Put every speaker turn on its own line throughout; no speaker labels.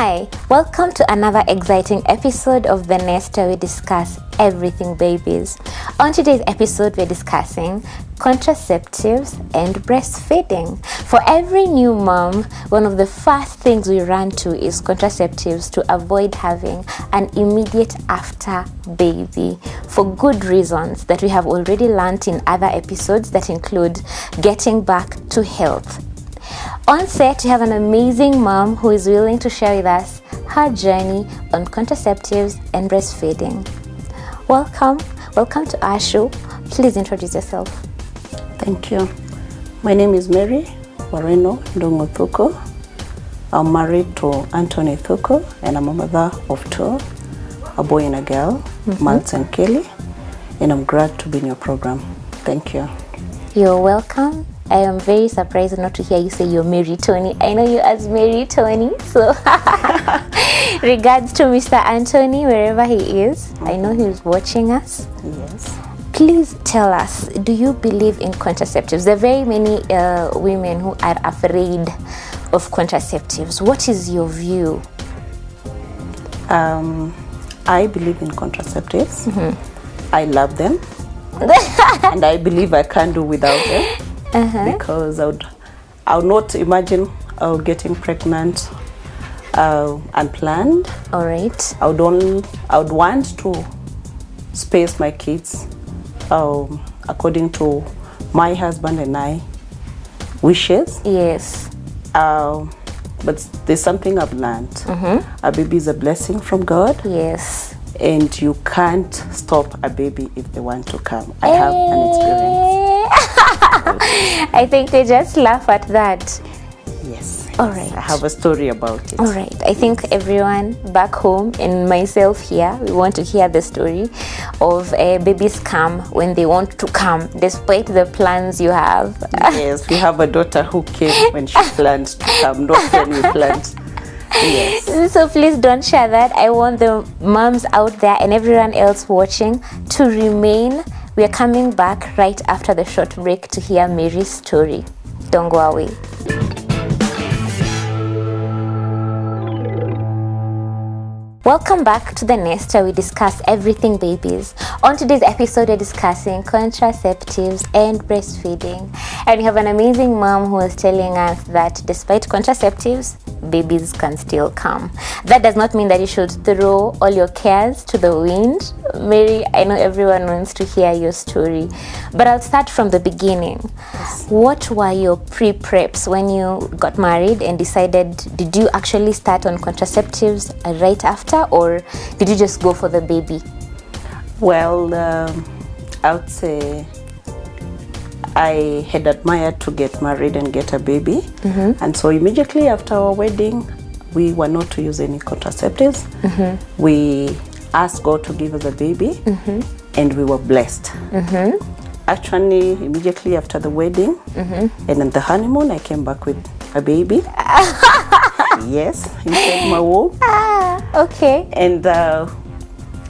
Hi, welcome to another exciting episode of The Nest, where we discuss everything babies. On today's episode, we're discussing contraceptives and breastfeeding. For every new mom, one of the first things we run to is contraceptives to avoid having an immediate after baby, for good reasons that we have already learned in other episodes that include getting back to health. On set, we have an amazing mom who is willing to share with us her journey on contraceptives and breastfeeding. Welcome to our show. Please introduce yourself.
Thank you. My name is Mary Wareno Ndongo Thuko. I'm married to Anthony Thuko, and I'm a mother of two, a boy and a girl, Miles and Kelly, and I'm glad to be in your program. Thank you.
You're welcome. I am very surprised not to hear you say you're Mary Tony. I know you as Mary Tony, so regards to Mr. Anthony, wherever he is. I know he's watching us.
Yes.
Please tell us, do you believe in contraceptives? There are very many women who are afraid of contraceptives. What is your view?
I believe in contraceptives. I love them. And I believe I can't do without them. Because I would not imagine getting pregnant unplanned.
All right.
I would want to space my kids according to my husband and I wishes.
Yes.
But there's something I've learned. A baby is a blessing from God.
Yes.
And you can't stop a baby if they want to come. I have an experience.
I think they just laugh at that.
Yes.
All right.
I have a story about it.
All right. I think everyone back home and myself here, we want to hear the story of babies come when they want to come, despite the plans you have.
Yes, we have a daughter who came when she planned to come, not when we planned. Yes.
So please don't share that. I want the moms out there and everyone else watching to remain. We are coming back right after the short break to hear Mary's story. Don't go away. Welcome back to The Nest, where we discuss everything babies. On today's episode, we're discussing contraceptives and breastfeeding. And we have an amazing mom who is telling us that despite contraceptives, babies can still come. That does not mean that you should throw all your cares to the wind. Mary, I know everyone wants to hear your story, but I'll start from the beginning.
Yes.
What were your pre-preps when you got married and decided, did you actually start on contraceptives right after, or did you just go for the baby?
Well, I would say I had admired to get married and get a baby. And so immediately after our wedding, we were not to use any contraceptives. We asked God to give us a baby, and we were blessed. Actually, immediately after the wedding and in the honeymoon, I came back with a baby. Yes, inside my womb.
Okay.
And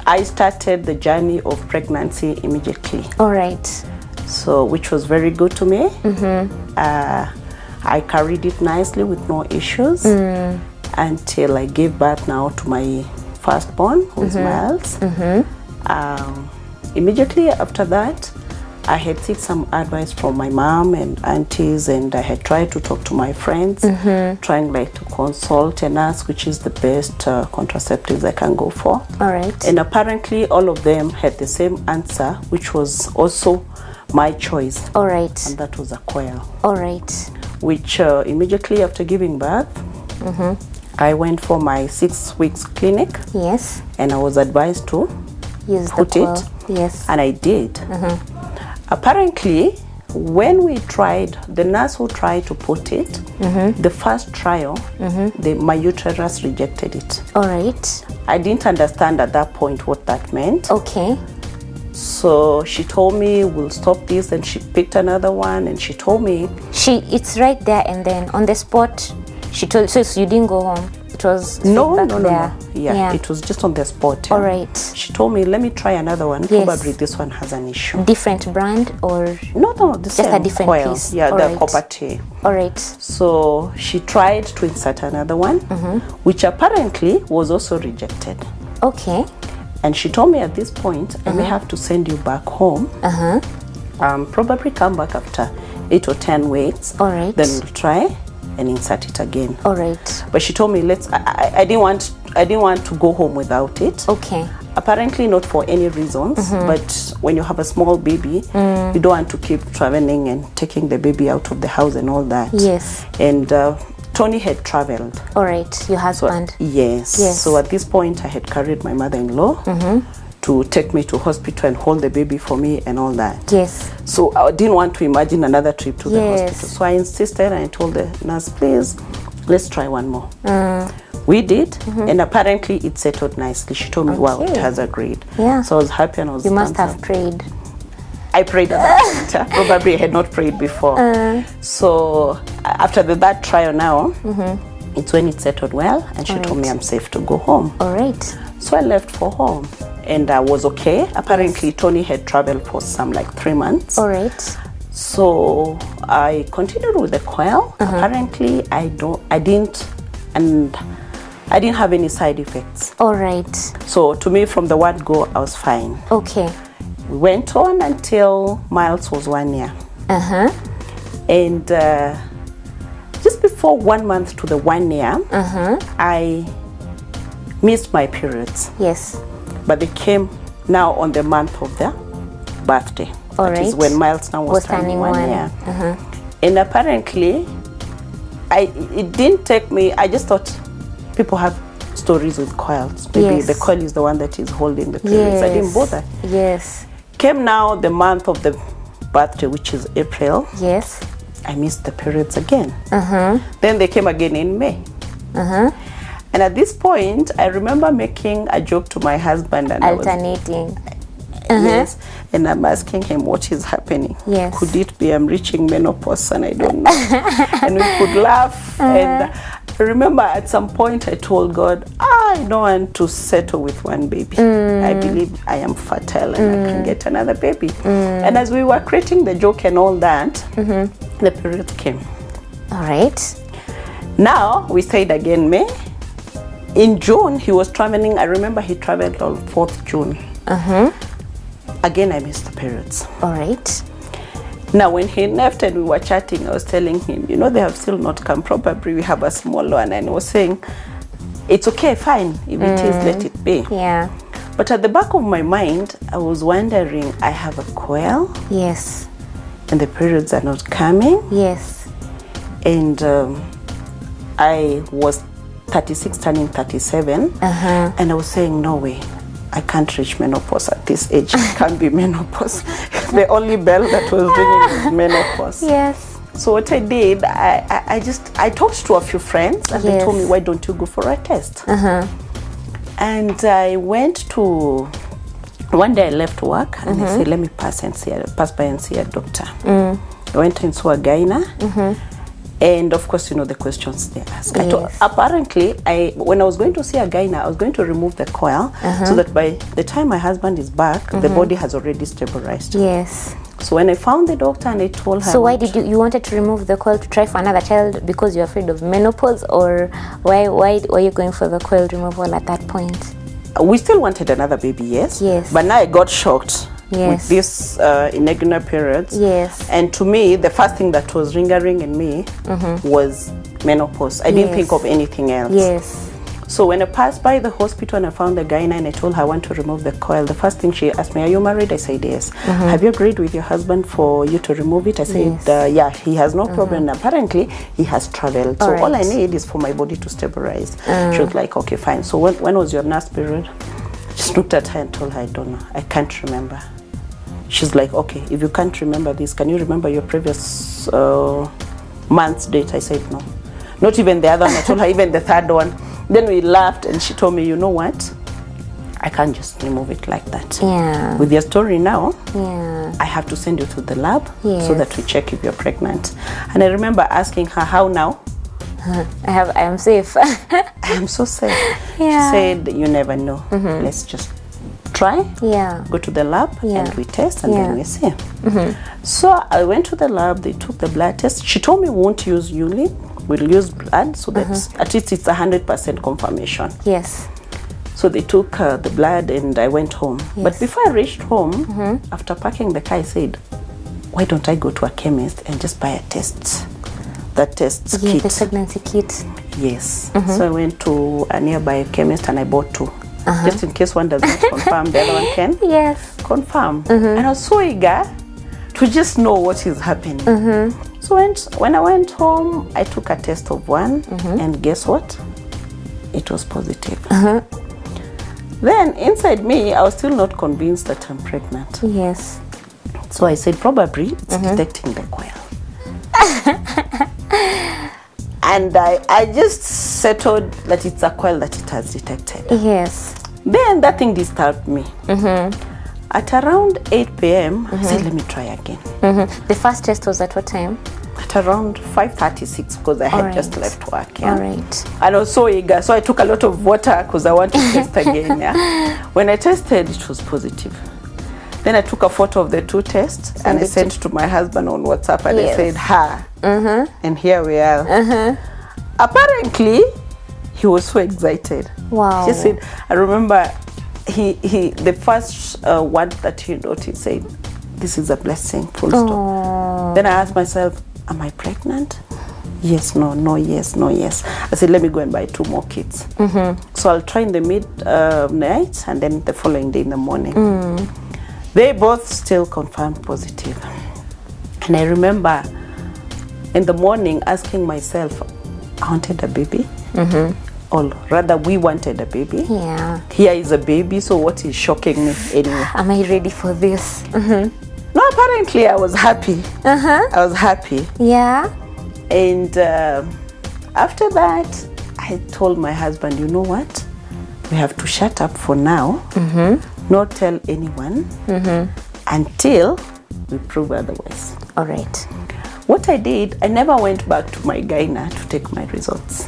I started the journey of pregnancy immediately.
All right.
So, which was very good to me. I carried it nicely with no issues until I gave birth now to my firstborn, who is Miles. Immediately after that, I had seek some advice from my mom and aunties, and I had tried to talk to my friends, trying like to consult and ask which is the best contraceptives I can go for.
All right.
And apparently all of them had the same answer, which was also my choice.
All right.
And that was a coil.
All right.
Which immediately after giving birth, I went for my 6 weeks clinic.
Yes.
And I was advised to
Use
put
the coil.
it.
Yes.
And I did. Apparently, when we tried, the nurse who tried to put it, the first trial, my uterus rejected it.
All right.
I didn't understand at that point what that meant.
Okay.
So she told me, we'll stop this, and she picked another one, and she told me...
It's right there and then on the spot, she told, so you didn't go home. it was
No,
back
no.
there.
Yeah, it was just on the spot.
All right.
She told me, let me try another one.
Yes.
Probably this one has an issue.
Different brand or
No, the
just
same
a different
coil.
piece?
Yeah,
All
the
right.
copper T.
All right.
So she tried to insert another one, which apparently was also rejected.
Okay.
And she told me at this point, I may have to send you back home. Probably come back after 8 or 10 weeks.
All right.
Then we'll try and insert it again.
All right.
But she told me I didn't want to go home without it.
Okay.
Apparently not for any reasons, but when you have a small baby, you don't want to keep traveling and taking the baby out of the house and all that.
Yes.
And Tony had traveled.
All right. Your husband.
Yes. So at this point, I had carried my mother-in-law to take me to hospital and hold the baby for me and all that.
Yes.
So I didn't want to imagine another trip to the
Yes.
hospital. So I insisted and I told the nurse, please, let's try one more. We did, and apparently it settled nicely. She told me, wow, it has agreed.
Yeah.
So I was happy and I was
You must
thumbs
have
up.
prayed.
I prayed at that point. Probably I had not prayed before. So after that trial now, it's when it settled well, and she told me I'm safe to go home.
All right.
So I left for home, and I was okay. Apparently Tony had traveled for some like 3 months.
All right.
So I continued with the coil. Apparently I didn't have any side effects.
All right.
So to me, from the word go, I was fine.
Okay.
We went on until Miles was 1 year. And just before 1 month to the 1 year, I missed my periods.
Yes.
But they came now on the month of their birthday.
All
That is
right.
when Miles now was turning 1 year. And apparently, it didn't take me, I just thought people have stories with coils. Maybe
Yes.
the coil is the one that is holding the periods. I didn't bother.
Yes.
Came now the month of the birthday, which is April.
Yes.
I missed the periods again. Then they came again in May. And at this point, I remember making a joke to my husband, and
Alternating.
yes, and I'm asking him what is happening.
Yes.
Could it be I'm reaching menopause and I don't know? And we could laugh. And I remember at some point I told God, I don't want to settle with one baby. I believe I am fertile and I can get another baby. And as we were creating the joke and all that, the period came.
All right.
Now we stayed again May. In June he was traveling. I remember he traveled on 4th June. Again I missed the periods.
All right.
Now when he left and we were chatting, I was telling him, you know, they have still not come. Probably we have a small one. And I was saying, it's okay, fine. If it is, let it be.
Yeah.
But at the back of my mind, I was wondering, I have a coil
Yes.
and the periods are not coming.
Yes.
And I was 36 turning 37. And I was saying, no way. I can't reach menopause at this age. It can't be menopause. The only bell that was ringing was menopause.
Yes.
So what I did, I talked to a few friends and they told me, why don't you go for a test? And I went to, one day I left work and I said, let me pass by and see a doctor. I went and saw a gyna. And of course, you know the questions they ask. Apparently, when I was going to see a gyna, I was going to remove the coil so that by the time my husband is back, the body has already stabilized.
Yes.
So when I found the doctor and I told her...
So why did you wanted to remove the coil to try for another child because you're afraid of menopause, or why were you going for the coil removal at that point?
We still wanted another baby, yes.
Yes.
But now I got shocked.
Yes.
With this irregular periods.
Yes.
And to me, the first thing that was lingering in me was menopause. I didn't think of anything else.
Yes.
So when I passed by the hospital and I found the gyna and I told her I want to remove the coil, the first thing she asked me, are you married? I said yes. Have you agreed with your husband for you to remove it? I said, yeah, he has no problem. Apparently, he has traveled. So all I need is for my body to stabilize. She was like, okay, fine. So when was your last period? Just looked at her and told her, I don't know. I can't remember. She's like, okay, if you can't remember this, can you remember your previous month's date? I said, no. Not even the other one. I told her, even the third one. Then we laughed and she told me, you know what? I can't just remove it like that.
Yeah.
With your story now,
Yeah.
I have to send you to the lab
Yes.
so that we check if you're pregnant. And I remember asking her, how now?
I am safe.
I am so safe.
Yeah.
She said, you never know. Let's just try.
Yeah.
Go to the lab
Yeah.
and we test and
Yeah.
then we see. So I went to the lab, they took the blood test. She told me we won't use urine, we'll use blood so that at least it's 100% confirmation.
Yes.
So they took the blood and I went home.
Yes.
But before I reached home, after parking the car, I said, why don't I go to a chemist and just buy a test? That tests
Yeah,
kit.
the pregnancy kit.
Yes. So I went to a nearby chemist and I bought 2. Just in case one does not confirm, the other one can
Yes.
confirm. And I was so eager to just know what is happening. So when I went home, I took a test of one, and guess what? It was positive. Then inside me, I was still not convinced that I'm pregnant.
Yes.
So I said, probably it's detecting the coil. And I just settled that it's a coil that it has detected.
Yes.
Then that thing disturbed me. At around 8 p.m., I said, let me try again.
The first test was at what time?
At around 5:36 because I had just left work. Yeah?
All right.
And I was so eager, so I took a lot of water because I want to test again. Yeah. When I tested, it was positive. Then I took a photo of the 2 tests and I sent to my husband on WhatsApp and I said, ha. And here we are. Apparently, he was so excited.
Wow.
He said, I remember he the first word that he wrote, he said, this is a blessing, full stop. Then I asked myself, am I pregnant? Yes, no, no, yes, no, yes. I said, let me go and buy 2 more kits. So I'll try in the midnight and then the following day in the morning. They both still confirmed positive. And I remember in the morning asking myself, I wanted a baby. Or rather, we wanted a baby.
Yeah.
Here is a baby, so what is shocking me anyway?
Am I ready for this?
No, apparently I was happy. I was happy.
Yeah.
And after that, I told my husband, you know what? We have to shut up for now, not tell anyone until we prove otherwise.
All right.
What I did, I never went back to my gyna to take my results.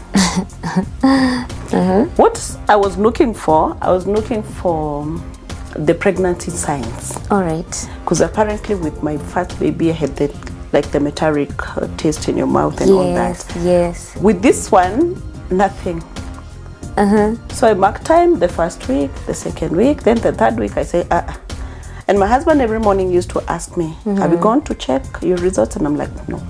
What I was looking for the pregnancy signs.
All right.
Because apparently with my first baby, I had the metallic taste in your mouth and all that.
Yes.
With this one, nothing. So I marked time the first week, the second week, then the third week I say, And my husband every morning used to ask me, have you gone to check your results? And I'm like, no.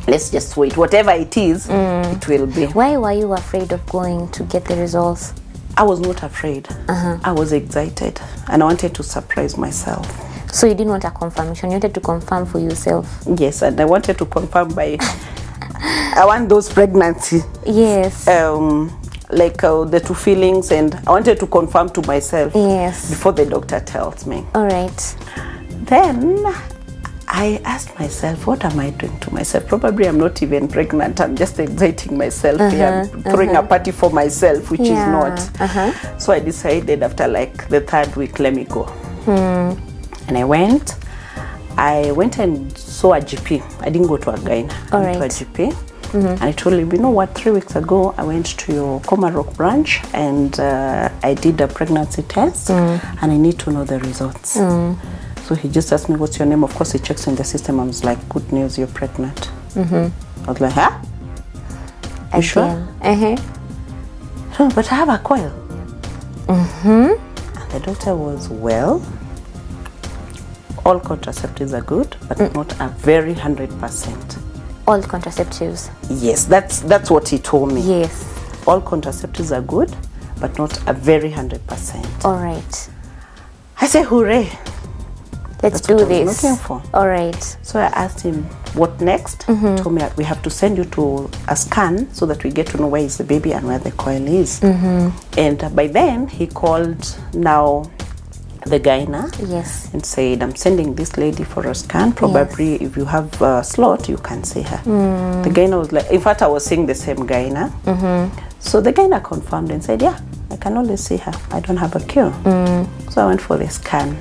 Let's just wait. Whatever it is, it will be.
Why were you afraid of going to get the results?
I was not afraid. I was excited and I wanted to surprise myself.
So you didn't want a confirmation, you wanted to confirm for yourself?
Yes, and I wanted to confirm by, I want those pregnancy.
Yes.
The 2 feelings, and I wanted to confirm to myself before the doctor tells me.
All right.
Then I asked myself, what am I doing to myself? Probably I'm not even pregnant. I'm just exciting myself. I'm throwing a party for myself, which is not. So I decided after the 3rd week, let me go. And I went and saw a GP. I didn't go to a gyna. I went to a GP. And I told him, you know what, 3 weeks ago, I went to your Comarock branch and I did a pregnancy test and I need to know the results. So he just asked me, what's your name? Of course, he checks in the system. I was like, good news, you're pregnant. I was like, huh? You sure? So, but I have a coil. And the doctor was, well, all contraceptives are good, but not a very 100%.
All contraceptives?
Yes, that's what he told me.
Yes.
All contraceptives are good, but not a very 100%.
All right.
I say, hooray.
Let's
That's
do
what I
this.
was looking for.
All right.
So I asked him, what next? He told me we have to send you to a scan so that we get to know where is the baby and where the coil is. And by then, he called now the gyna and said, I'm sending this lady for a scan. Probably if you have a slot, you can see her. The gyna was like, in fact, I was seeing the same gyna. So the gyna confirmed and said, yeah, I can only see her. I don't have a cure. So I went for the scan.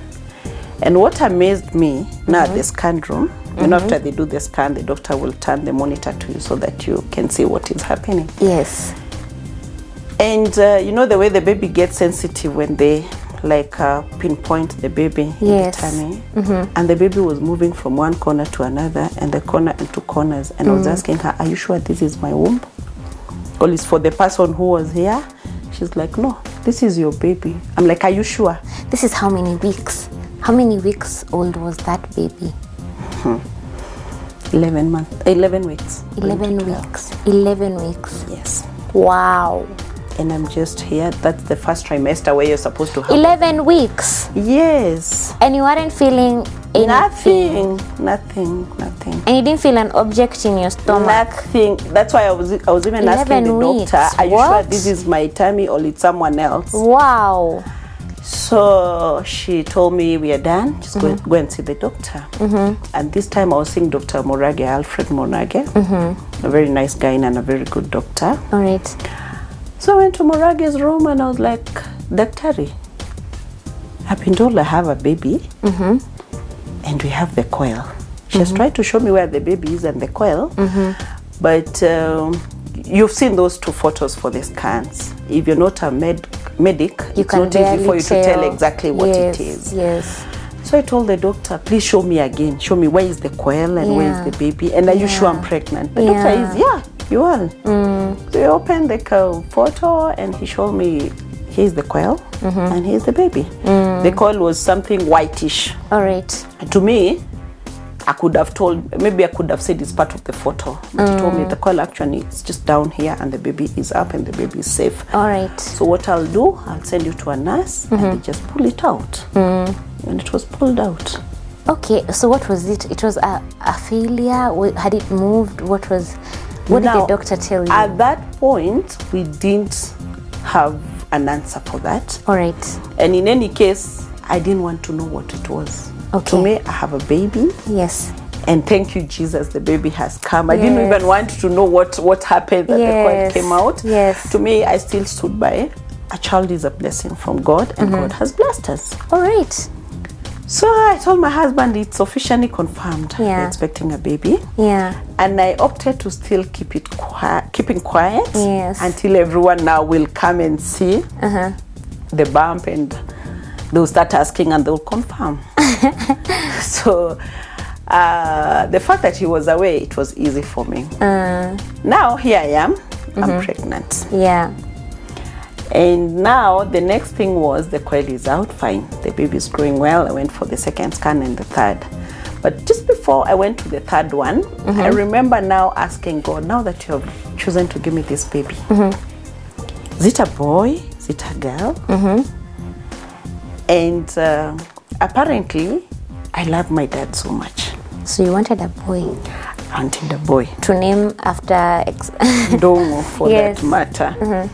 And what amazed me, now at the scan room, You know, after they do the scan, the doctor will turn the monitor to you so that you can see what is happening.
Yes.
And you know the way the baby gets sensitive when they pinpoint the baby in the tummy. And the baby was moving from one corner to another, and the corner into corners. And I was asking her, are you sure this is my womb? Well, it's for the person who was here. She's like, no, this is your baby. I'm like, are you sure?
This is how many weeks? How many weeks old was that baby?
11 weeks.
11 weeks. 11 weeks.
Yes.
Wow.
And I'm just here. That's the first trimester where you're supposed to have
11 weeks.
Yes.
And you weren't feeling anything.
Nothing.
And you didn't feel an object in your stomach.
Nothing. That's why I was even asking the
weeks.
doctor, are you
What?
sure this is my tummy or it's someone else?
Wow.
So she told me we are done. Just go and see the doctor. And this time I was seeing Dr. Morage, Alfred Morage, a very nice guy and a very good doctor.
All right.
So I went to Morage's room and I was like, Daktari, I've been told I have a baby and we have the coil. She has tried to show me where the baby is and the coil, but you've seen those 2 photos for the scans. If you're not a medic, it's not easy for you to tell exactly what it is.
Yes.
So I told the doctor, please show me again. Show me where is the coil and where is the baby. And are you sure I'm pregnant? The doctor is, you are. So he opened the photo and he showed me, here's the coil and here's the baby. The coil was something whitish.
All right.
To me, I could have said it's part of the photo. But he told me the coil actually is just down here and the baby is up and the baby is safe.
All right.
So what I'll do, I'll send you to a nurse and they just pull it out. And it was pulled out.
Okay, so what was it? It was a failure? Had it moved? What did the doctor tell you?
At that point, we didn't have an answer for that.
All right.
And in any case, I didn't want to know what it was.
Okay.
To me, I have a baby.
Yes.
And thank you, Jesus, the baby has come. I didn't even want to know what happened that the coil came out.
Yes.
To me, I still stood by a child is a blessing from God and God has blessed us.
All right.
So I told my husband it's officially confirmed.
Yeah.
We're expecting a baby.
Yeah.
And I opted to still keeping quiet
Yes.
until everyone now will come and see the bump and they'll start asking and they'll confirm. So the fact that he was away, it was easy for me. Now here I am, I'm pregnant.
Yeah.
And now the next thing was the coil is out, fine. The baby is growing well. I went for the second scan and the third. But just before I went to the third one, I remember now asking God, now that you have chosen to give me this baby, is it a boy? Is it a girl? And apparently, I love my dad so much.
So you wanted a boy?
I wanted a boy.
To name after...
Dongo, for that matter.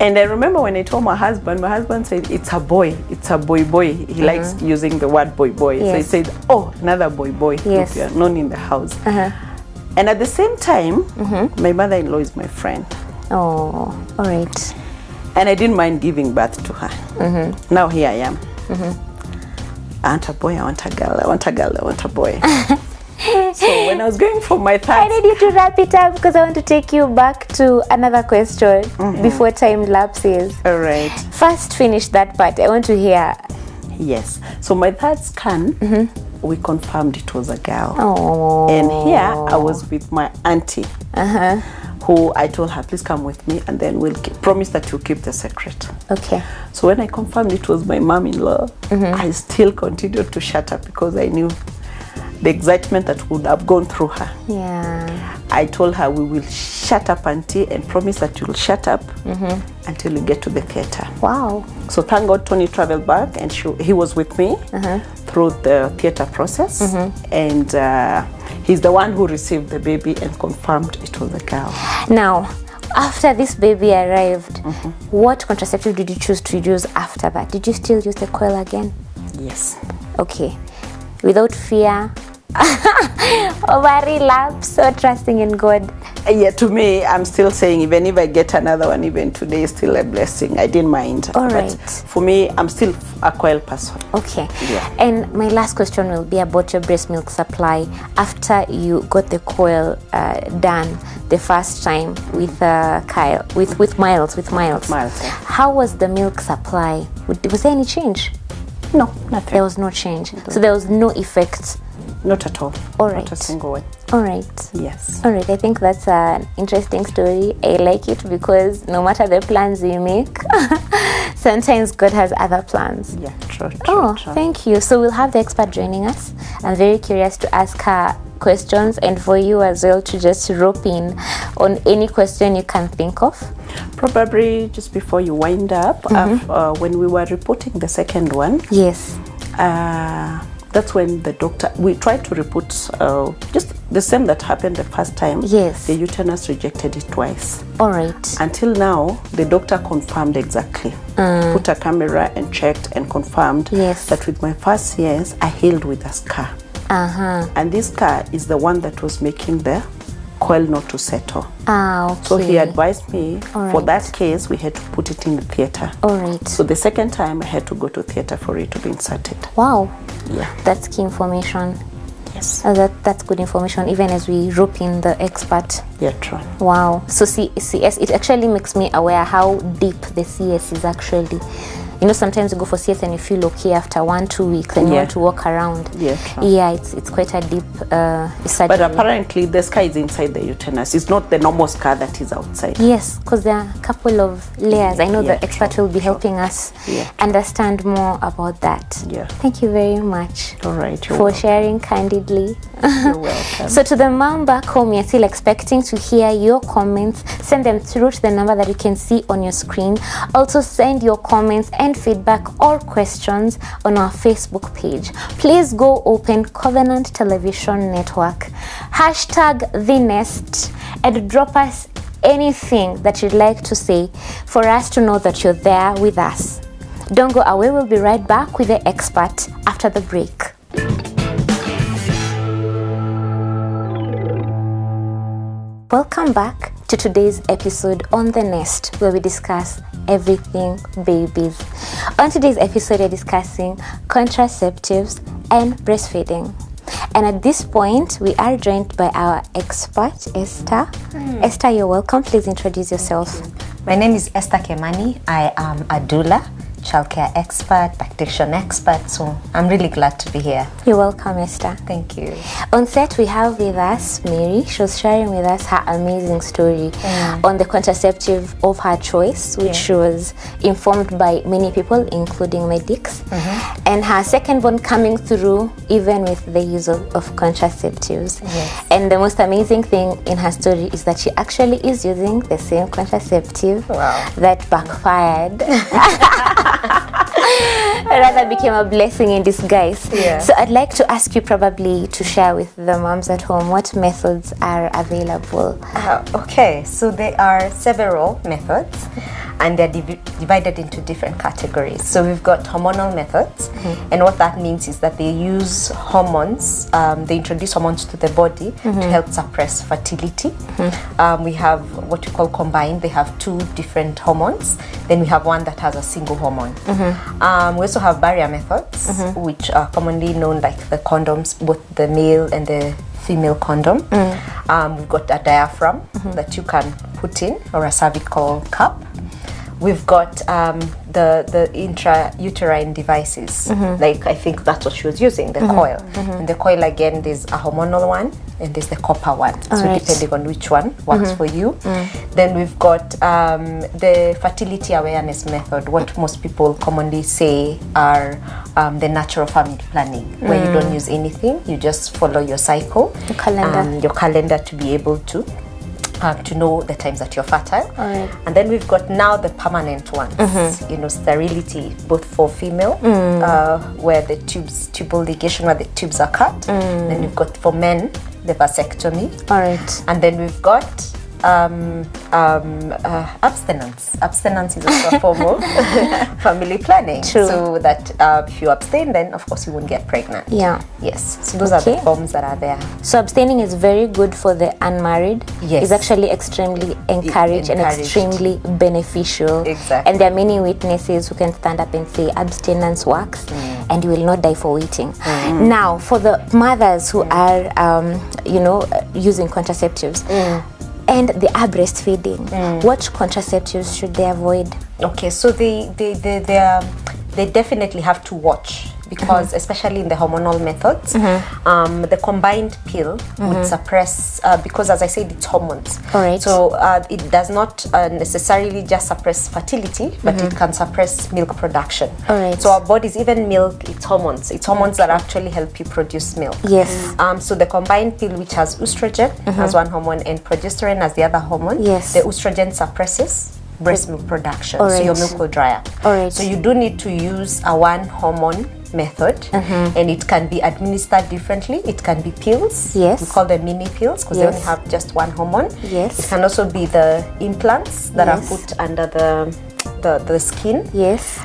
And I remember when I told my husband said, it's a boy. It's a boy. He likes using the word boy. So he said, oh, another boy.
Yes.
We are known in the house. And at the same time, my mother-in-law is my friend.
Oh, all right.
And I didn't mind giving birth to her. Now here I am. I want a boy, I want a girl, I want a girl, I want a boy. So when I was going for my third...
I need you to wrap it up because I want to take you back to another question before time lapses.
All right.
First, finish that part. I want to hear.
Yes. So my third scan, we confirmed it was a girl.
Oh.
And here I was with my auntie, who I told her, please come with me and then we'll promise that you'll keep the secret.
Okay.
So when I confirmed it was my mom-in-law, I still continued to shut up because I knew the excitement that would have gone through her.
Yeah.
I told her, we will shut up, auntie, and promise that you'll shut up until you get to the theater.
Wow.
So thank God Tony traveled back and he was with me through the theater process. And he's the one who received the baby and confirmed it was a girl.
Now, after this baby arrived, what contraceptive did you choose to use after that? Did you still use the coil again?
Yes.
Okay. Without fear of a relapse or trusting in God?
Yeah, to me, I'm still saying even if I get another one, even today, is still a blessing. I didn't mind.
All
But
right.
for me, I'm still a coil person.
Okay.
Yeah.
And my last question will be about your breast milk supply. After you got the coil done the first time with Kyle, with Miles.
Miles, yeah.
How was the milk supply? Was there any change?
No, nothing.
There was no change. So there was no effect.
Not at all.
All
Not
right.
a single one.
All right.
Yes.
All right. I think that's an interesting story. I like it because no matter the plans we make, sometimes God has other plans.
Yeah, true.
Oh, thank you. So we'll have the expert joining us. I'm very curious to ask her questions and for you as well to just rope in on any question you can think of.
Probably just before you wind up, when we were reporting the second one,
Yes.
that's when the doctor, we tried to report just the same that happened the first time.
Yes.
The uterus rejected it twice.
All right.
Until now, the doctor confirmed exactly. Put a camera and checked and confirmed
Yes.
that with my first years, I healed with a scar. And this scar is the one that was making the coil not to settle.
Okay.
So he advised me,
All
for
right.
that case, we had to put it in the theater.
All right.
So the second time, I had to go to theater for it to be inserted.
Wow.
Yeah.
That's key information.
Yes.
That's good information, even as we rope in the expert.
Yeah, true.
Wow. So CS, it actually makes me aware how deep the CS is actually. You know, sometimes you go for CS and you feel okay after 1-2 weeks and you want to walk around.
Yeah, true.
Yeah, it's quite a deep surgery.
But apparently, the scar is inside the uterus. It's not the normal scar that is outside.
Yes, because there are a couple of layers. I know
Yeah,
the expert
true,
will be
true.
helping us
Yeah.
understand more about that.
Yeah.
Thank you very much
All right, you're
for
welcome.
sharing candidly.
You're welcome.
So to the mom back home, you're still expecting to hear your comments. Send them through to the number that you can see on your screen. Also send your comments and feedback or questions on our Facebook page. Please go open Covenant Television Network, #TheNest, and drop us anything that you'd like to say for us to know that you're there with us. Don't go away. We'll be right back with the expert after the break. Welcome back to today's episode on The Nest, where we discuss everything babies. On today's episode, we're discussing contraceptives and breastfeeding. And at this point, we are joined by our expert, Esther. Esther, you're welcome. Please introduce yourself.
My name is Esther Kemani. I am a doula, childcare expert, lactation expert, so I'm really glad to be here.
You're welcome, Esther.
Thank you.
On set, we have with us Mary. She was sharing with us her amazing story on the contraceptive of her choice, which was informed by many people, including medics. And her second one coming through even with the use of contraceptives.
Yes.
And the most amazing thing in her story is that she actually is using the same contraceptive that backfired. Rather became a blessing in disguise.
Yeah.
So I'd like to ask you probably to share with the moms at home what methods are available.
Okay, so there are several methods and they're divided into different categories. So we've got hormonal methods, and what that means is that they use hormones, they introduce hormones to the body to help suppress fertility. We have what we call combined. They have two different hormones. Then we have one that has a single hormone. We also have barrier methods, which are commonly known like the condoms, both the male and the female condom. We've got a diaphragm that you can put in, or a cervical cup. We've got the intrauterine devices, like I think that's what she was using, the coil. And the coil, again, there's a hormonal one and there's the copper one. So depending on which one works for you. Then we've got the fertility awareness method, what most people commonly say are the natural family planning, where you don't use anything, you just follow your cycle, your calendar to be able to know the times that you're fertile. And then we've got now the permanent ones, you know, sterility, both for female, where the tubal ligation, where the tubes are cut. Then we've got for men, the vasectomy. And then we've got abstinence. Abstinence is also a form of family planning.
True.
So that if you abstain, then of course you won't get pregnant.
Yeah.
Yes. So those are the forms that are there.
So abstaining is very good for the unmarried.
Yes.
It's actually extremely encouraged and extremely beneficial.
Exactly.
And there are many witnesses who can stand up and say abstinence works and you will not die for waiting. Now, for the mothers who are, using contraceptives and they are breastfeeding, what contraceptives should they avoid?
Okay, so they definitely have to watch, because especially in the hormonal methods, the combined pill would suppress, because as I said, it's hormones.
All right.
So it does not necessarily just suppress fertility, but it can suppress milk production.
All right.
So our bodies, even milk, it's hormones. It's hormones that actually help you produce milk.
Yes.
So the combined pill, which has estrogen as one hormone and progesterone as the other hormone,
Yes.
the estrogen suppresses breast milk production.
All
So your
right.
milk will dry up.
All right.
So you do need to use a one hormone method, and it can be administered differently. It can be pills.
Yes.
We call them mini pills because they
Yes.
only have just one hormone.
Yes.
It can also be the implants that
Yes.
are put under the skin.
Yes.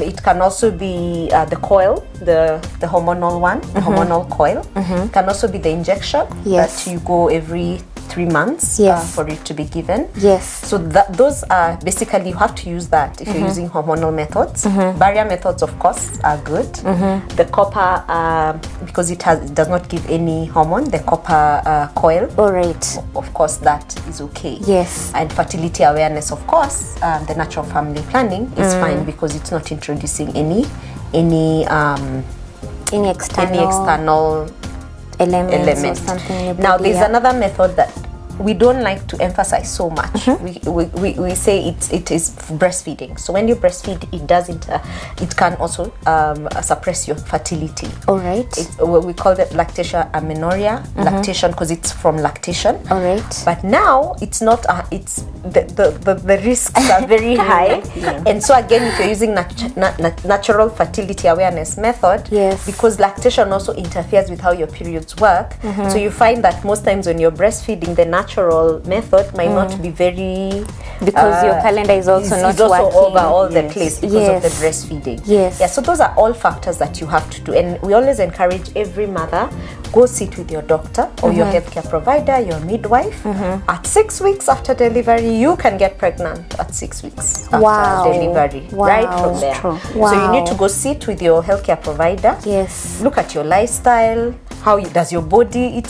It can also be the coil, the hormonal one, the hormonal coil. It can also be the injection
Yes.
that you go every 3 months
Yes.
for it to be given.
Yes.
So those are basically, you have to use that if you're using hormonal methods. Barrier methods, of course, are good. The copper, because it does not give any hormone, the copper coil,
All right.
of course, that is okay.
Yes.
And fertility awareness, of course, the natural family planning is fine because it's not introducing any external
elements or something in the
Now,
body,
there's another method that we don't like to emphasize so much. We say it is breastfeeding. So when you breastfeed, it can also suppress your fertility.
All right.
We call it lactation amenorrhea, lactation, because it's from lactation.
All right.
But now it's not. It's the risks are very high, and so again, if you're using natural fertility awareness method,
Yes.
because lactation also interferes with how your periods work. So you find that most times when you're breastfeeding, the natural method might not be very,
Because your calendar is also not
it's also
working.
over all the place because of the
Yes.
breastfeeding.
Yes.
Yeah, so those are all factors that you have to do, and we always encourage every mother, go sit with your doctor or your healthcare provider, your midwife. At 6 weeks after delivery, you can get pregnant at 6 weeks after
Wow.
delivery.
Wow.
Right from there.
True.
So you need
Wow.
to go sit with your healthcare provider.
Yes.
Look at your lifestyle. How does your body?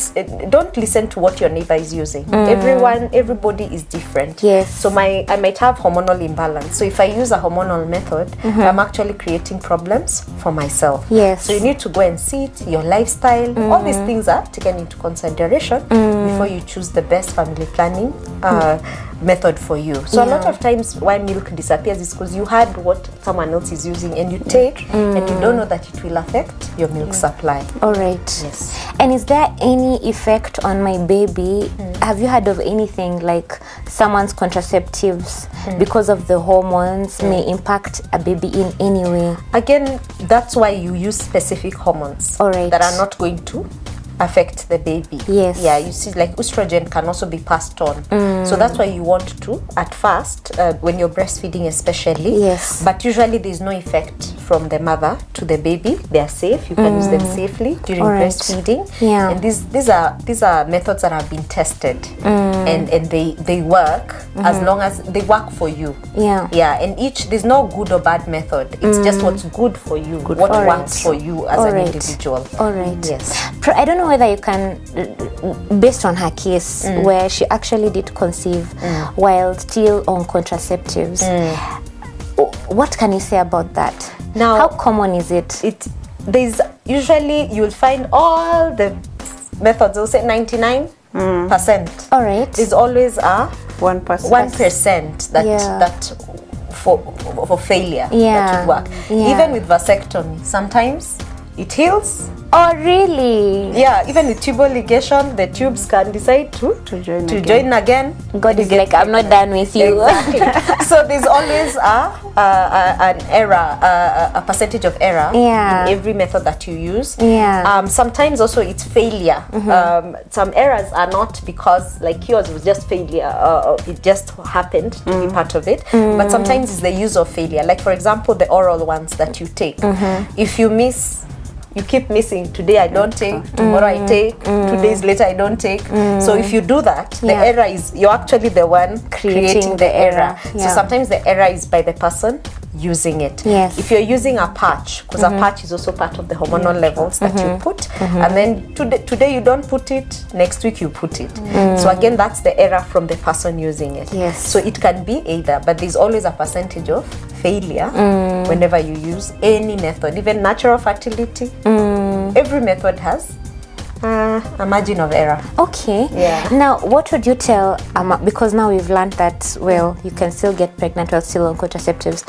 Don't listen to what your neighbor is using. Everybody is different.
Yes.
So I might have hormonal imbalance. So if I use a hormonal method, I'm actually creating problems for myself.
Yes.
So you need to go and sit, your lifestyle, all these things are taken into consideration before you choose the best family planning method for you. So a lot of times why milk disappears is because you had what someone else is using and you take and you don't know that it will affect your milk supply.
All right.
Yes.
And is there any effect on my baby? Have you heard of anything like someone's contraceptives because of the hormones may impact a baby in any way?
Again, that's why you use specific hormones
All right.
that are not going to affect the baby.
Yes.
Yeah, you see, like estrogen can also be passed on. So that's why you want to, at first, when you're breastfeeding especially.
Yes.
But usually there's no effect from the mother to the baby. They are safe. You can use them safely during
All right.
breastfeeding.
Yeah.
And these are methods that have been tested, and they work as long as they work for you.
Yeah.
Yeah, and there's no good or bad method. It's just what's good for you, what
All right.
works for you as
All
an
right.
individual.
All right.
Yes.
I don't know whether you can, based on her case, where she actually did conceive while still on contraceptives. What can you say about that?
Now,
how common is it?
There's usually you'll find all the methods. They'll say 99%.
All right.
There's always a
1%.
that for failure
Yeah.
that would work.
Yeah.
Even with vasectomy, sometimes it heals.
Oh, really?
Yeah, even with tubal ligation, the tubes can decide to join again.
God is like, I'm not done with you.
Exactly. So there's always an error, a percentage of error
Yeah.
in every method that you use.
Yeah.
Sometimes also it's failure. Some errors are not because like yours was just failure. It just happened to be part of it. But sometimes it's the use of failure. Like for example, the oral ones that you take. If you miss, you keep missing. Today I don't take, tomorrow I take, 2 days later I don't take. So if you do that, the error is, you're actually the one creating the error. So sometimes the error is by the person using it.
Yes.
If you're using a patch, because a patch is also part of the hormonal levels that you put, and then today you don't put it, next week you put it. So again, that's the error from the person using it.
Yes.
So it can be either, but there's always a percentage of failure whenever you use any method, even natural fertility. Every method has a margin of error.
Okay.
Yeah.
Now, what would you tell, because now we've learned that, well, you can still get pregnant while still on contraceptives.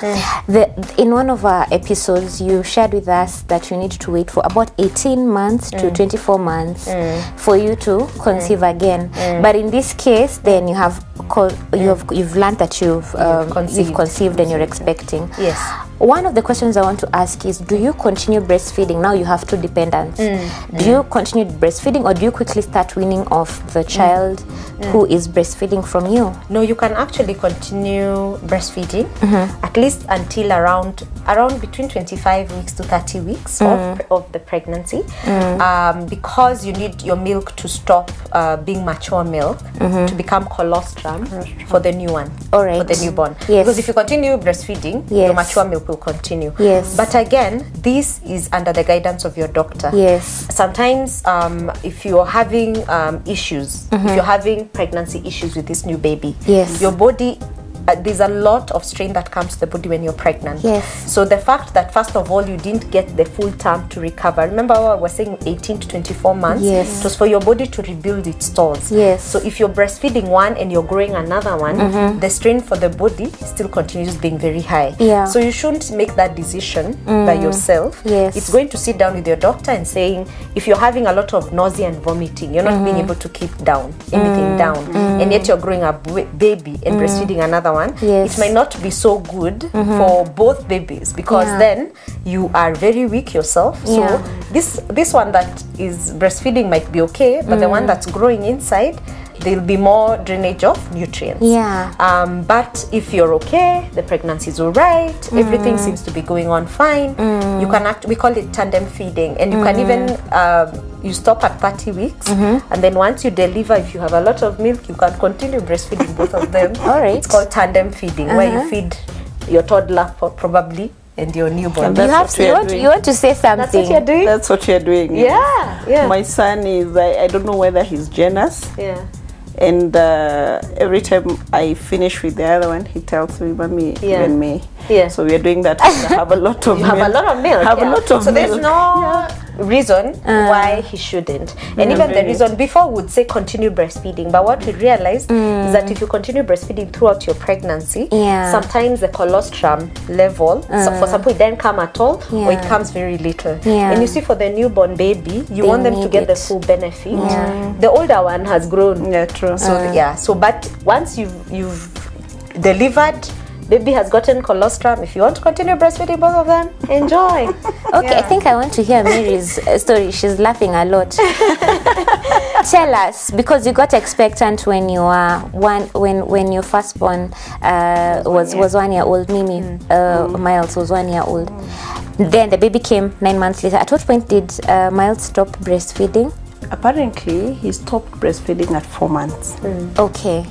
In one of our episodes, you shared with us that you need to wait for about 18 months to 24 months for you to conceive again. But in this case, then you have you've learned that you've conceived and you're expecting.
Yes.
One of the questions I want to ask is, do you continue breastfeeding? Now you have two dependents. Do you continue breastfeeding, or do you quickly start weaning off the child who is breastfeeding from you?
No, you can actually continue breastfeeding at least until around between 25 weeks to 30 weeks of the pregnancy, because you need your milk to stop being mature milk to become colostrum for the new one,
All right.
for the newborn.
Yes.
Because if you continue breastfeeding,
Yes.
your mature milk will continue.
Yes.
But again, this is under the guidance of your doctor.
Yes.
Sometimes if you're having issues, if you're having pregnancy issues with this new baby,
Yes.
your body, there's a lot of strain that comes to the body when you're pregnant.
Yes.
So the fact that first of all you didn't get the full term to recover, remember I was saying 18 to 24 months,
Yes.
it was for your body to rebuild its stores.
Yes.
So if you're breastfeeding one and you're growing another one, the strain for the body still continues being very high.
Yeah.
So you shouldn't make that decision by yourself.
Yes.
It's going to sit down with your doctor and saying, if you're having a lot of nausea and vomiting, you're not being able to keep anything down, and yet you're growing a baby and breastfeeding another one,
Yes.
it might not be so good for both babies, because then you are very weak yourself.
Yeah.
So this one that is breastfeeding might be okay, but the one that's growing inside, there'll be more drainage of nutrients.
Yeah.
But if you're okay, the pregnancy is all right, everything seems to be going on fine, you can we call it tandem feeding, and you can even you stop at 30 weeks, and then once you deliver, if you have a lot of milk, you can continue breastfeeding both of them.
All right.
It's called tandem feeding, where you feed your toddler probably and your newborn.
You want to say something?
That's what you're doing?
That's what you're doing.
Yeah.
My son is, I don't know whether he's jealous.
Yeah.
And every time I finish with the other one, he tells me, "Mommy, even me."
Yeah.
So we are doing that. I have a lot of
You
milk.
have a lot of milk.
Have a lot of
so
milk.
there's no reason why he shouldn't. And even the reason before would say continue breastfeeding, but what we realized is that if you continue breastfeeding throughout your pregnancy, sometimes the colostrum level, so for example, it doesn't come at all, or it comes very little. And you see, for the newborn baby, you want them to get the full benefit. The older one has grown.
Yeah, true.
So but once you've delivered, baby has gotten colostrum, if you want to continue breastfeeding both of them, enjoy.
Okay, I think I want to hear Mary's story. She's laughing a lot. Tell us, because you got expectant when you are when your firstborn was 1 year old. Mimi Miles was 1 year old. Then the baby came 9 months later. At what point did Miles stop breastfeeding?
Apparently, he stopped breastfeeding at 4 months.
Okay.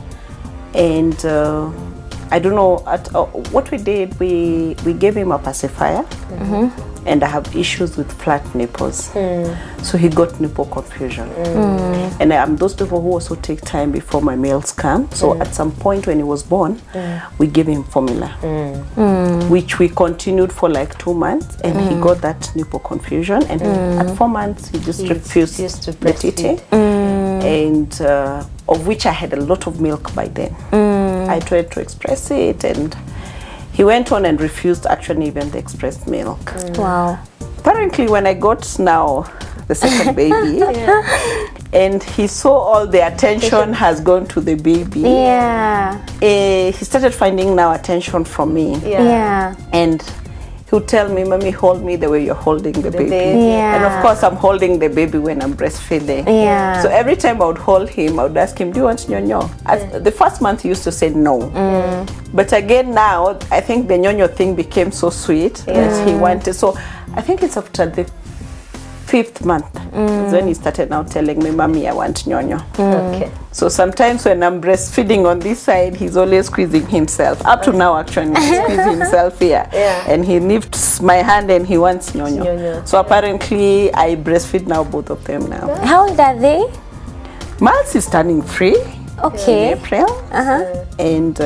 And I don't know, what we did, we gave him a pacifier, and I have issues with flat nipples. So he got nipple confusion. And I'm those people who also take time before my meals come. So at some point when he was born, we gave him formula, which we continued for like 2 months, and he got that nipple confusion. And at 4 months, he just refused to breastfeed. And of which I had a lot of milk by then. I tried to express it, and he went on and refused actually even the expressed milk.
Wow.
apparently when I got now the second baby, and he saw all the attention has gone to the baby.
Yeah.
He started finding now attention from me.
Yeah.
And he would tell me, "Mommy, hold me the way you're holding the baby."
Yeah.
And of course, I'm holding the baby when I'm breastfeeding.
Yeah.
So every time I would hold him, I would ask him, "Do you want nyonyo?" The first month he used to say no. But again now, I think the nyonyo thing became so sweet that he wanted. So I think it's after the 5th month is when he started now telling me, "Mommy, I want nyonyo."
Okay.
So sometimes when I'm breastfeeding on this side, he's always squeezing himself. Up to now, actually, he squeezes himself here. And he lifts my hand and he wants nyonyo. So apparently, I breastfeed now both of them now.
How old are they?
Miles is turning 3
Okay.
in April. And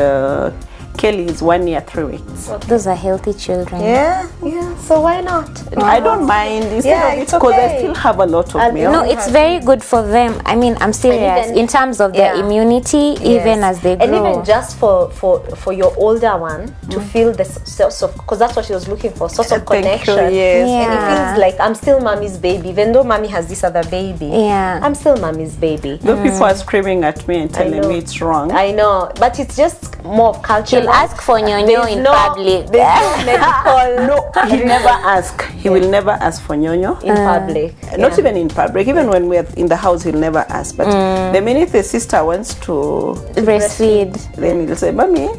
Kelly is 1 year, 3 weeks.
Those are healthy children.
Yeah. So why not?
I don't mind instead of it
it's
because
okay.
I still have a lot of milk.
No, it's very good for them. I mean, I'm serious.
even-
In terms of their immunity, even as they grow.
And even just for your older one to feel the source of, because that's what she was looking for, source of
Thank you,
connection.
yes.
Yeah.
And it feels like I'm still mommy's baby, even though mommy has this other baby.
Yeah.
I'm still mommy's baby.
Those people are screaming at me and telling
know.
me it's wrong.
I know, but it's just more of culture.
He'll ask for nyonyo
There's
in
no-
public.
There's no medical
No, he never ask. He will never ask for nyonyo.
in public.
Not even in public. Even when we're in the house, he'll never ask. But the minute the sister wants to,
Breastfeed.
then he'll say, "Mommy,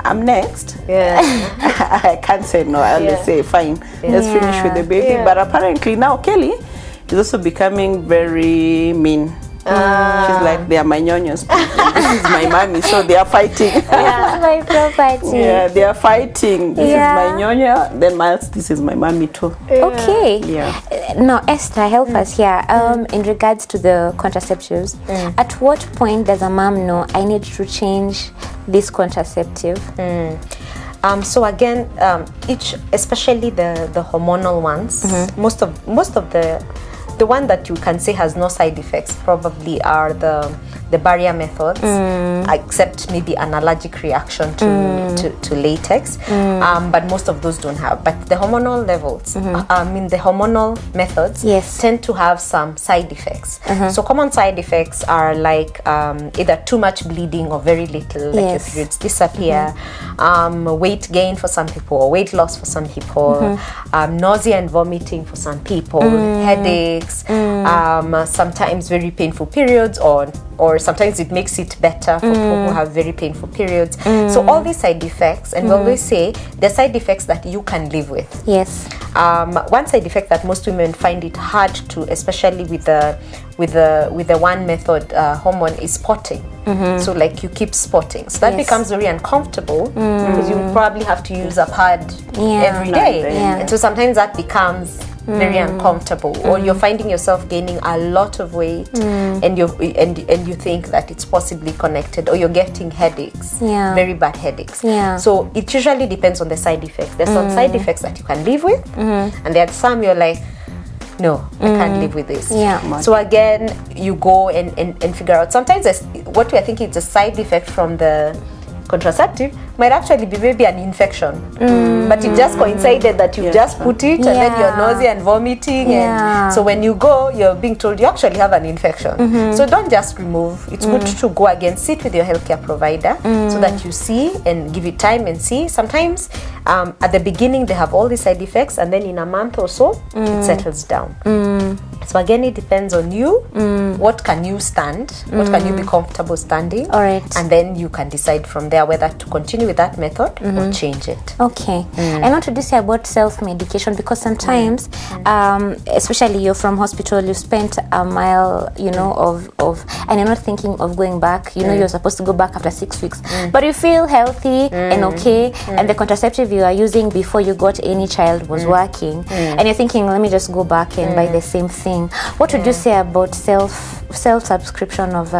I'm next."
Yeah.
I can't say no. I'll
Yeah.
say, "Fine, let's finish with the baby."
Yeah.
But apparently now Kelly is also becoming very mean. She's like, "They are my nyonyos. This is my mommy," so they are fighting.
Yeah. My property.
Yeah, they are fighting. This
Yeah.
is my nyonya. Then Miles, this is my mommy too.
Okay.
Yeah.
Now, Esther, help us here. In regards to the contraceptives, at what point does a mom know I need to change this contraceptive?
So again, each, especially the hormonal ones, most of the one that you can say has no side effects probably are the barrier methods, except maybe an allergic reaction to latex. But most of those don't have. But the hormonal levels, the hormonal methods tend to have some side effects. So common side effects are like either too much bleeding or very little, like your periods disappear, weight gain for some people, or weight loss for some people, nausea and vomiting for some people, headaches, sometimes very painful periods, or sometimes it makes it better for people who have very painful periods. So all these side effects, and we always say they're side effects that you can live with.
Yes.
One side effect that most women find it hard to, especially with the one method hormone, is spotting. So like you keep spotting, so that becomes very uncomfortable because you probably have to use a pad every day, and so sometimes that becomes very uncomfortable, or you're finding yourself gaining a lot of weight, and you think that it's possibly connected, or you're getting headaches, very bad headaches. So it usually depends on the side effects. There's some side effects that you can live with, and there are some you're like, no, I can't live with this. So again, you go and figure out. Sometimes what we are thinking is a side effect from the contraceptive might actually be maybe an infection, but it just coincided that you just put it, and then you're nausea and vomiting, and so when you go, you're being told you actually have an infection. So don't just remove. It's good to go again, sit with your healthcare provider, so that you see and give it time and see. Sometimes at the beginning they have all the side effects, and then in a month or so it settles down. So again, it depends on you. What can you stand? What can you be comfortable standing?
All right.
And then you can decide from there whether to continue with that method or change it.
Okay. I want to do say about self-medication, because sometimes, especially you're from hospital, you spent a mile, of, and you're not thinking of going back. You're supposed to go back after 6 weeks, but you feel healthy and okay, and the contraceptive you are using before you got any child was working, and you're thinking, let me just go back and buy the same thing. What would you say about self-subscription of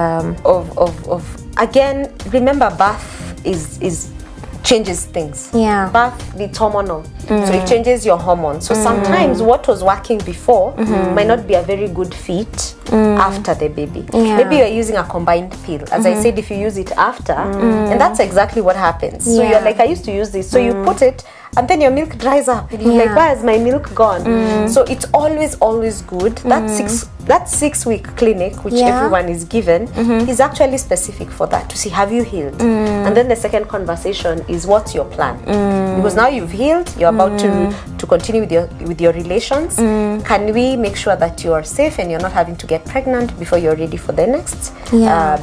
again, remember, birth is changes things.
Yeah.
Birth, it's hormonal. So it changes your hormones. So sometimes what was working before might not be a very good fit after the baby. Maybe you're using a combined pill. As I said, if you use it after, and that's exactly what happens. So you're like, I used to use this. So you put it, and then your milk dries up, and you're like, why is my milk gone? So it's always good. That 6-week clinic, which everyone is given, is actually specific for that, to see, have you healed? And then the second conversation is, what's your plan? Because now you've healed, you're about to continue with your relations. Can we make sure that you are safe and you're not having to get pregnant before you're ready for the next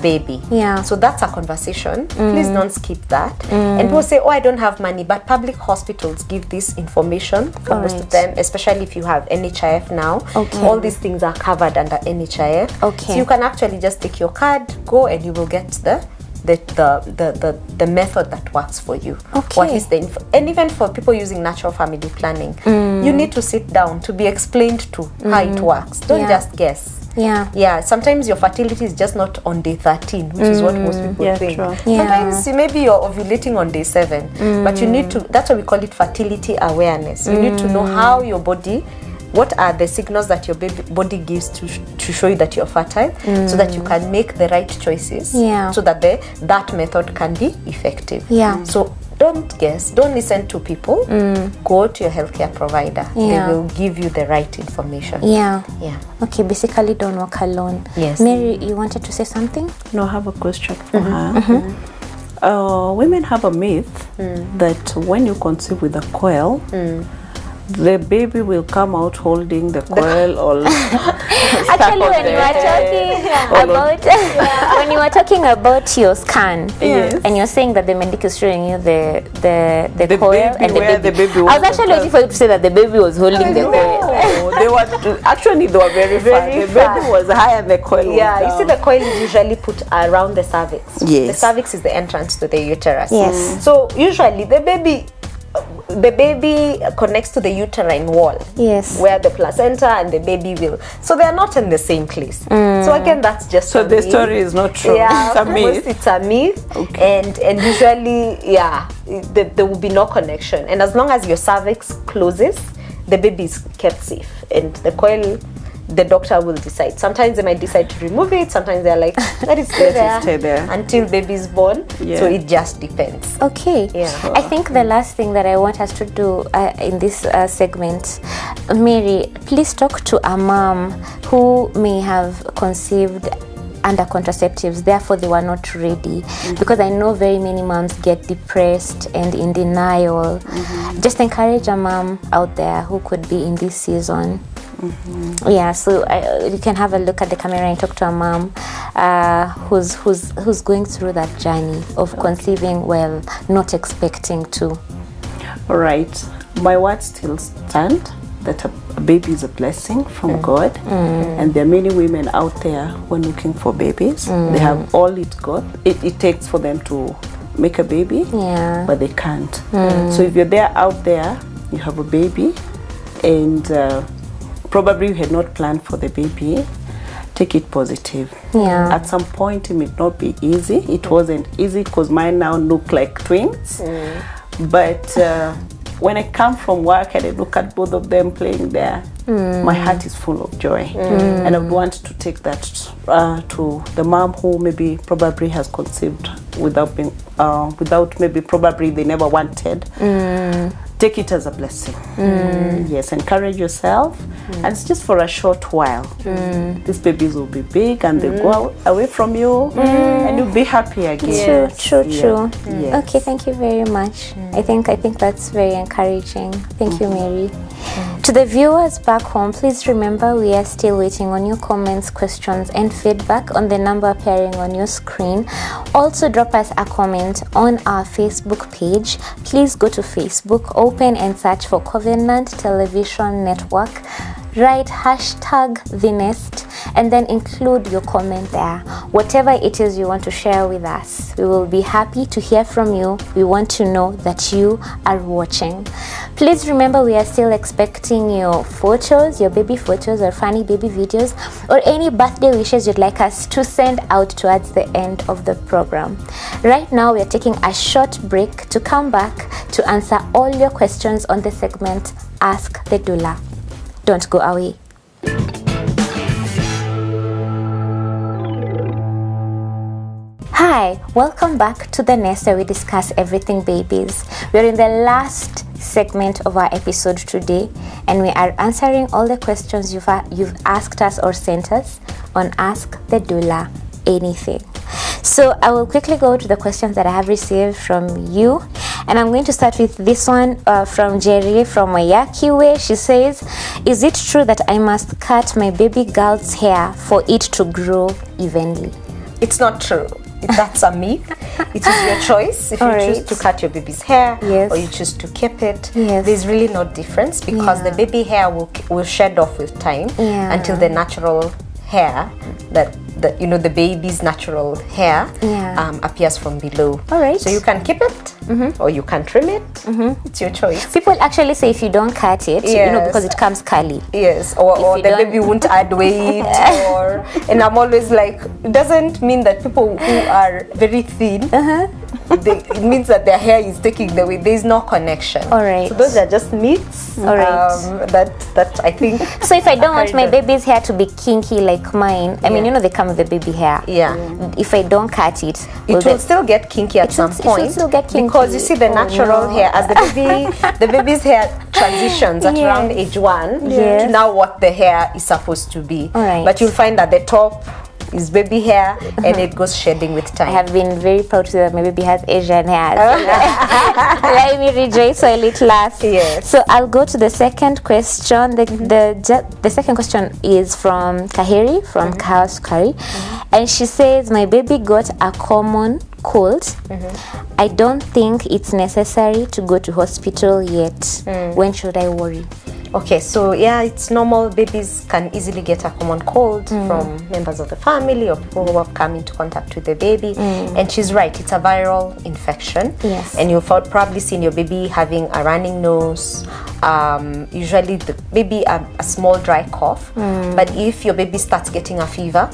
baby? So that's a conversation. Please don't skip that. And people say, oh, I don't have money, but public hospitals give this information for most of them, especially if you have NHIF now. All these things are covered under NHIF. So you can actually just take your card, go, and you will get the method that works for you. What is the and even for people using natural family planning, you need to sit down to be explained to how it works. Don't just guess. Sometimes your fertility is just not on day 13, which is what most people think. Sometimes maybe you're ovulating on day 7, but you need to, that's why we call it fertility awareness. You need to know how your body, what are the signals that your body gives to show you that you're fertile, so that you can make the right choices, so that that method can be effective. So don't guess, don't listen to people. Go to your healthcare provider. They will give you the right information.
Okay, basically don't walk alone. Mary, you wanted to say something?
No, I have a question for her. Women have a myth that when you conceive with a coil, the baby will come out holding the coil or
actually when you were talking about your scan, and you're saying that the medic is showing you the coil and the baby I was actually waiting for you to say that the baby was holding the coil.
They were very far. The baby was high and the coil was down.
You see, the coil is usually put around the cervix. The cervix is the entrance to the uterus. So usually the baby connects to the uterine wall, where the placenta and the baby will. So they are not in the same place. So again, that's just
so the story is not true. It's a myth.
It's a myth, and usually, there will be no connection. And as long as your cervix closes, the baby is kept safe, and the coil, the doctor will decide. Sometimes they might decide to remove it. Sometimes they're like, let it stay there until baby is born. So it just depends.
I think the last thing that I want us to do in this segment, Mary, please talk to a mom who may have conceived under contraceptives, therefore they were not ready, because I know very many moms get depressed and in denial. Just encourage a mom out there who could be in this season. So you can have a look at the camera and talk to a mom who's going through that journey of conceiving well, not expecting to.
All right, my words still stand, that a baby is a blessing from God, and there are many women out there who are looking for babies. They have all it takes for them to make a baby, but they can't. So if you're out there, you have a baby, and probably you had not planned for the baby, take it positive. At some point it may not be easy. It wasn't easy because mine now look like twins, but when I come from work and I look at both of them playing there, my heart is full of joy. And I would want to take that to the mom who maybe probably has conceived without maybe probably they never wanted. Take it as a blessing. Encourage yourself, and it's just for a short while. These babies will be big and they'll go away from you, and you'll be happy again.
True. Okay, thank you very much. I think that's very encouraging. Thank you, Mary. To the viewers back home, please remember we are still waiting on your comments, questions, and feedback on the number appearing on your screen. Also, drop us a comment on our Facebook page. Please go to Facebook, open and search for Covenant Television Network. write #TheNest and then include your comment there. Whatever it is you want to share with us, we will be happy to hear from you. We want to know that you are watching. Please remember, we are still expecting your photos, your baby photos or funny baby videos, or any birthday wishes you'd like us to send out towards the end of the program. Right now, we are taking a short break to come back to answer all your questions on the segment Ask the Doula. Don't go away. Hi, welcome back to The Nest, where we discuss everything babies. We're in the last segment of our episode today, and we are answering all the questions you've asked us or sent us on Ask the Doula Anything. So I will quickly go to the questions that I have received from you, and I'm going to start with this one from Jerry from Wayakiwe. She says, is it true that I must cut my baby girl's hair for it to grow evenly?
It's not true. That's a myth. It is your choice if you choose to cut your baby's hair,
yes,
or you choose to keep it.
Yes.
There's really no difference, because the baby hair will shed off with time until the natural hair that the baby's natural hair appears from below.
All right.
So you can keep it, or you can trim it. It's your choice.
People actually say if you don't cut it, because it comes curly.
Yes, or the baby won't add weight. And I'm always like, it doesn't mean that people who are very thin, it means that their hair is taking the weight. There's no connection.
All right.
So those are just myths.
All right.
That I think.
So if I don't want my baby's hair to be kinky like mine, I mean, they come with the baby hair.
Yeah.
If I don't cut it,
it will still get kinky at some point.
It will still get kinky.
Because you see the natural hair, as the baby's hair transitions at around age 1 to now what the hair is supposed to be.
All right.
But you'll find that the top is baby hair, and it goes shedding with time.
I have been very proud to say that my baby has Asian hair. Let me rejoice while it lasts.
Yes.
So I'll go to the second question. The second question is from Kahiri from Chaos Curry, and she says, my baby got a common cold. I don't think it's necessary to go to hospital yet. When should I worry?
Okay, so it's normal. Babies can easily get a common cold from members of the family or people who have come into contact with the baby. And she's right, it's a viral infection.
Yes.
And you've probably seen your baby having a running nose, usually the baby a small dry cough. But if your baby starts getting a fever,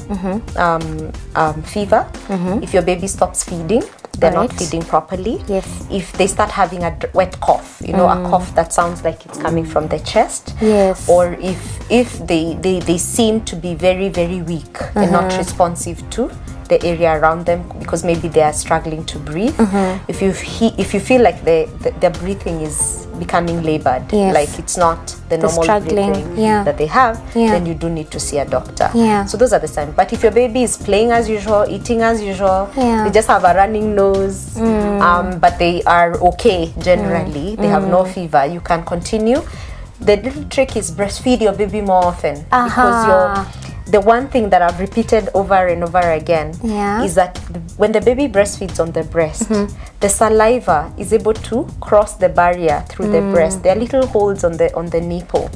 if your baby stops feeding, they're not feeding properly.
Yes.
If they start having a wet cough, a cough that sounds like it's coming from the chest.
Yes.
Or if they seem to be very, very weak and not responsive to the area around them, because maybe they are struggling to breathe. If you feel like their breathing is becoming labored, like it's not the normal breathing that they have, then you do need to see a doctor. So those are the signs. But if your baby is playing as usual, eating as usual, they just have a running nose, but they are okay generally, they have no fever, you can continue. The little trick is breastfeed your baby more often, because the one thing that I've repeated over and over again is that when the baby breastfeeds on the breast, the saliva is able to cross the barrier through the breast. There are little holes on the nipple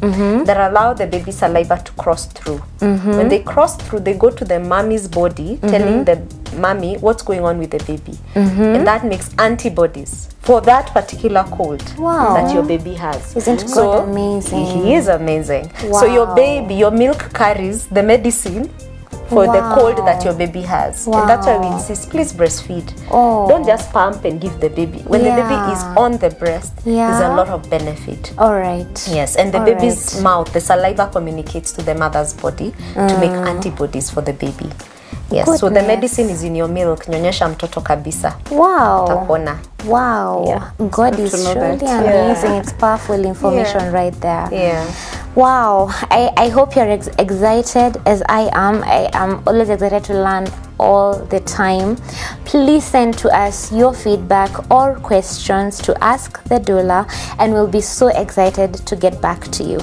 that allow the baby saliva to cross through. When they cross through, they go to the mommy's body, telling the mommy what's going on with the baby. And that makes antibodies for that particular cold that your baby has.
Isn't God amazing?
He is amazing. So your baby, your milk carries the medicine for the cold that your baby has. And that's why we insist, please breastfeed. Don't just pump and give the baby. When the baby is on the breast, there's a lot of benefit.
All right.
Yes, and the baby's mouth, the saliva communicates to the mother's body to make antibodies for the baby. Yes,
Goodness.
So the medicine is in your milk. Nyonyesha mtoto kabisa.
Wow.
Utapona.
Wow.
Yeah.
God is truly amazing. It's powerful information right there.
Yeah.
Wow. I hope you're excited as I am. I am always excited to learn all the time. Please send to us your feedback or questions to Ask the Doula, and we'll be so excited to get back to you.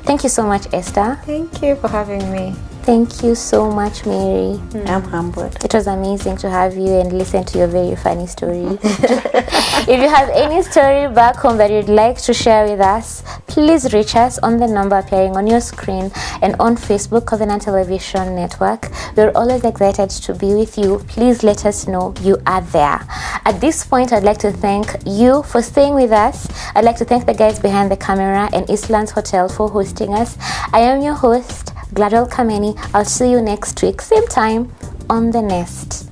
Thank you so much, Esther.
Thank you for having me.
Thank you so much, Mary.
I'm humbled.
It was amazing to have you and listen to your very funny story. If you have any story back home that you'd like to share with us, please reach us on the number appearing on your screen and on Facebook, Covenant Television Network. We're always excited to be with you. Please let us know you are there. At this point, I'd like to thank you for staying with us. I'd like to thank the guys behind the camera and Eastlands Hotel for hosting us. I am your host, Gladwell Kameni. I'll see you next week, same time, on The Nest.